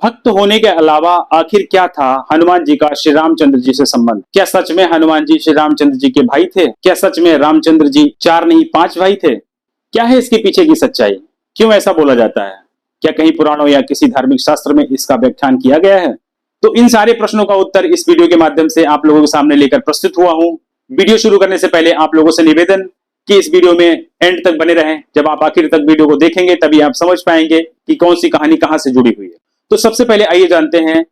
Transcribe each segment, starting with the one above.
भक्त होने के अलावा आखिर क्या था हनुमान जी का श्री रामचंद्र जी से संबंध? क्या सच में हनुमान जी श्री रामचंद्र जी के भाई थे? क्या सच में रामचंद्र जी 4 नहीं 5 भाई थे? क्या है इसके पीछे की सच्चाई? क्यों ऐसा बोला जाता है? क्या कहीं पुराणों या किसी धार्मिक शास्त्र में इसका व्याख्यान किया गया है? तो इन सारे प्रश्नों का उत्तर इस वीडियो के माध्यम से आप लोगों के सामने लेकर प्रस्तुत हुआ हूं। वीडियो शुरू करने से पहले आप लोगों से निवेदन कि इस वीडियो में एंड तक बने रहें। जब आप आखिर तक वीडियो को देखेंगे तभी आप समझ पाएंगे कि कौन सी कहानी कहां से जुड़ी हुई है। तो सबसे पहले आइए जानते हैं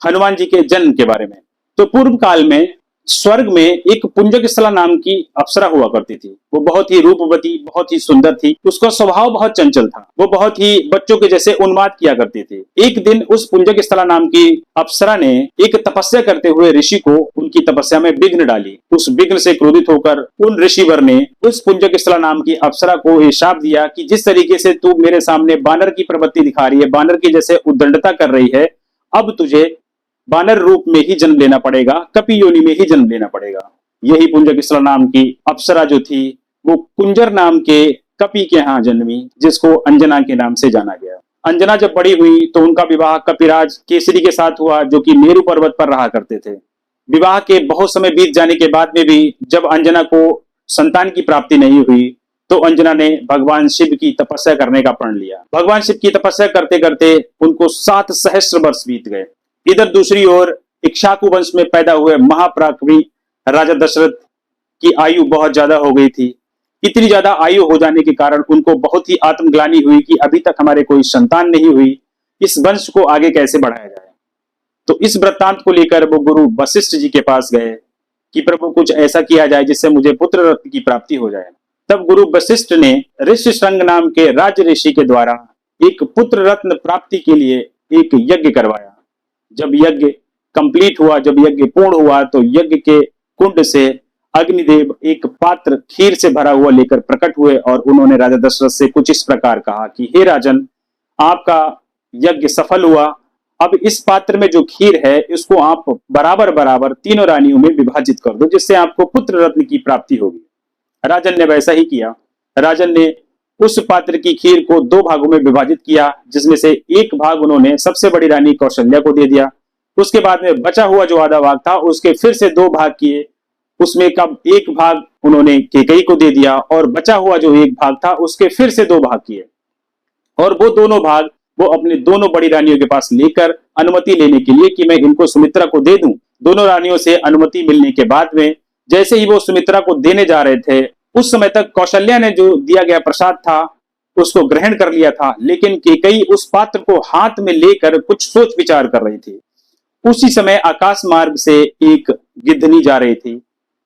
हनुमान जी के जन्म के बारे में। तो पूर्व काल में स्वर्ग में एक पुंजकस्थला नाम की अप्सरा हुआ करती थी। वो बहुत ही रूपवती, बहुत ही सुंदर थी। उसका स्वभाव बहुत चंचल था। वो बहुत ही बच्चों के जैसे उन्माद किया करती थी। एक दिन उस पुंजकस्थला नाम की अप्सरा ने एक तपस्या करते हुए ऋषि को उनकी तपस्या में विघ्न डाली। उस विघ्न से क्रोधित होकर उन ऋषिवर ने उस पुंजकस्थला नाम की अप्सरा को ये शाप दिया कि जिस तरीके से तू मेरे सामने बानर की प्रवृत्ति दिखा रही है, बानर की जैसे उद्दंडता कर रही है, अब तुझे बानर रूप में ही जन्म लेना पड़ेगा, कपि योनि में ही जन्म लेना पड़ेगा। यही पुंजकस्थला नाम की अप्सरा जो थी वो कुंजर नाम के कपि के यहाँ जन्मी, जिसको अंजना के नाम से जाना गया। अंजना जब बड़ी हुई तो उनका विवाह कपिराज केसरी के साथ हुआ, जो कि मेरु पर्वत पर रहा करते थे। विवाह के बहुत समय बीत जाने के बाद में भी जब अंजना को संतान की प्राप्ति नहीं हुई तो अंजना ने भगवान शिव की तपस्या करने का प्रण लिया। भगवान शिव की तपस्या करते करते उनको 7 सहस्त्र वर्ष बीत गए। इधर दूसरी ओर इक्ष्वाकु वंश में पैदा हुए महापराक्रमी राजा दशरथ की आयु बहुत ज्यादा हो गई थी। इतनी ज्यादा आयु हो जाने के कारण उनको बहुत ही आत्मग्लानि हुई कि अभी तक हमारे कोई संतान नहीं हुई, इस वंश को आगे कैसे बढ़ाया जाए। तो इस वृत्तांत को लेकर वो गुरु वशिष्ठ जी के पास गए कि प्रभु कुछ ऐसा किया जाए जिससे मुझे पुत्र रत्न की प्राप्ति हो जाए। तब गुरु वशिष्ठ ने ऋष्यशृंग नाम के राज ऋषि के द्वारा एक पुत्र रत्न प्राप्ति के लिए एक यज्ञ करवाया। जब यज्ञ कंप्लीट हुआ, जब यज्ञ पूर्ण हुआ, तो यज्ञ के कुंड से अग्निदेव एक पात्र खीर से भरा हुआ लेकर प्रकट हुए और उन्होंने राजा दशरथ से कुछ इस प्रकार कहा कि हे राजन, आपका यज्ञ सफल हुआ। अब इस पात्र में जो खीर है इसको आप बराबर बराबर तीनों रानियों में विभाजित कर दो, जिससे आपको पुत्र रत्न की प्राप्ति होगी। राजन ने वैसा ही किया। राजन ने उस पात्र की खीर को 2 भागों में विभाजित किया, जिसमें से एक भाग उन्होंने सबसे बड़ी रानी कौशल्या को दे दिया। उसके बाद में बचा हुआ जो आधा भाग था उसके फिर से 2 भाग किए। उसमें का एक भाग उन्होंने केकई को दे दिया और बचा हुआ जो एक भाग था उसके फिर से 2 भाग किए। और वो दोनों भाग वो अपने दोनों बड़ी रानियों के पास लेकर अनुमति लेने के लिए कि मैं इनको सुमित्रा को दे दूं। दोनों रानियों से अनुमति मिलने के बाद में जैसे ही वो सुमित्रा को देने जा रहे थे, उस समय तक कौशल्या ने जो दिया गया प्रसाद था उसको ग्रहण कर लिया था, लेकिन केकई उस पात्र को हाथ में लेकर कुछ सोच विचार कर रही थी। उसी समय आकाश मार्ग से एक गिद्धनी जा रही थी।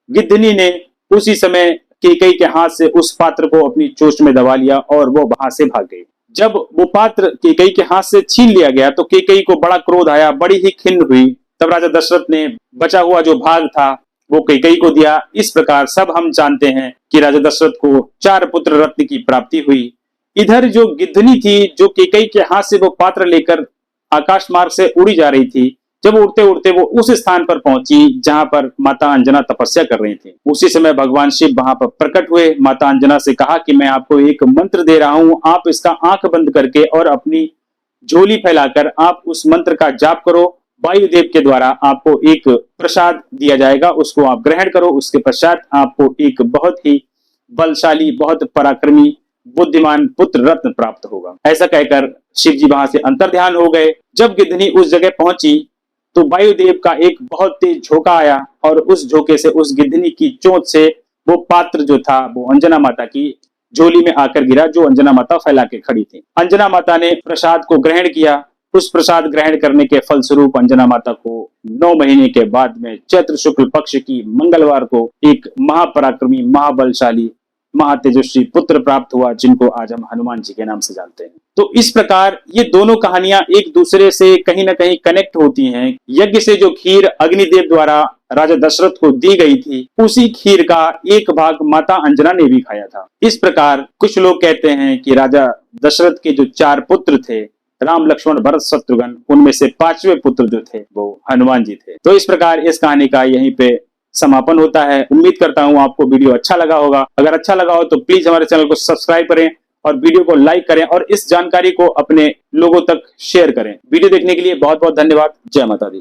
गिद्धनी ने उसी समय केकई के हाथ से उस पात्र को अपनी चोंच में दबा लिया और वो वहां से भाग गई। जब वो पात्र केकई के हाथ से छीन लिया गया तो केकई को बड़ा क्रोध आया, बड़ी ही खिन्न हुई। तब राजा दशरथ ने बचा हुआ जो भाग था वो केकई को दिया। इस प्रकार सब हम जानते हैं कि राजा दशरथ को 4 पुत्र रत्न की प्राप्ति हुई। इधर जो गिद्धनी थी, जो केकई के हाथ से वो पात्र लेकर आकाश मार्ग से उड़ी जा रही थी, जब उड़ते उड़ते वो उस स्थान पर पहुंची जहां पर माता अंजना तपस्या कर रही थी, उसी समय भगवान शिव वहां पर प्रकट हुए। माता अंजना से कहा कि मैं आपको एक मंत्र दे रहा हूं, आप इसका आंख बंद करके और अपनी झोली फैलाकर आप उस मंत्र का जाप करो। वायुदेव के द्वारा आपको एक प्रसाद दिया जाएगा, उसको आप ग्रहण करो। उसके पश्चात आपको एक बहुत ही बलशाली, बहुत पराक्रमी, बुद्धिमान पुत्र रत्न प्राप्त होगा। ऐसा कहकर शिव जी वहां से अंतर्ध्यान हो गए। जब गिद्धनी उस जगह पहुंची तो वायुदेव का एक बहुत तेज झोंका आया और उस झोंके से उस गिद्धनी की चोंच से वो पात्र जो था वो अंजना माता की झोली में आकर गिरा, जो अंजना माता फैला के खड़ी थी। अंजना माता ने प्रसाद को ग्रहण किया। उस प्रसाद ग्रहण करने के फलस्वरूप अंजना माता को 9 महीने के बाद में चैत्र शुक्ल पक्ष की मंगलवार को एक महापराक्रमी, महाबलशाली, महातेजस्वी पुत्र प्राप्त हुआ, जिनको आज हम हनुमान जी के नाम से जानते हैं। तो इस प्रकार ये दोनों कहानियां एक दूसरे से कहीं ना कहीं कनेक्ट होती हैं। यज्ञ से जो खीर अग्निदेव द्वारा राजा दशरथ को दी गई थी, उसी खीर का एक भाग माता अंजना ने भी खाया था। इस प्रकार कुछ लोग कहते हैं कि राजा दशरथ के जो 4 पुत्र थे, राम लक्ष्मण भरत शत्रुघ्न, उनमें से 5वें पुत्र जो थे वो हनुमान जी थे। तो इस प्रकार इस कहानी का यहीं पे समापन होता है। उम्मीद करता हूं आपको वीडियो अच्छा लगा होगा। अगर अच्छा लगा हो तो प्लीज हमारे चैनल को सब्सक्राइब करें और वीडियो को लाइक करें और इस जानकारी को अपने लोगों तक शेयर करें। वीडियो देखने के लिए बहुत बहुत धन्यवाद। जय माता दी।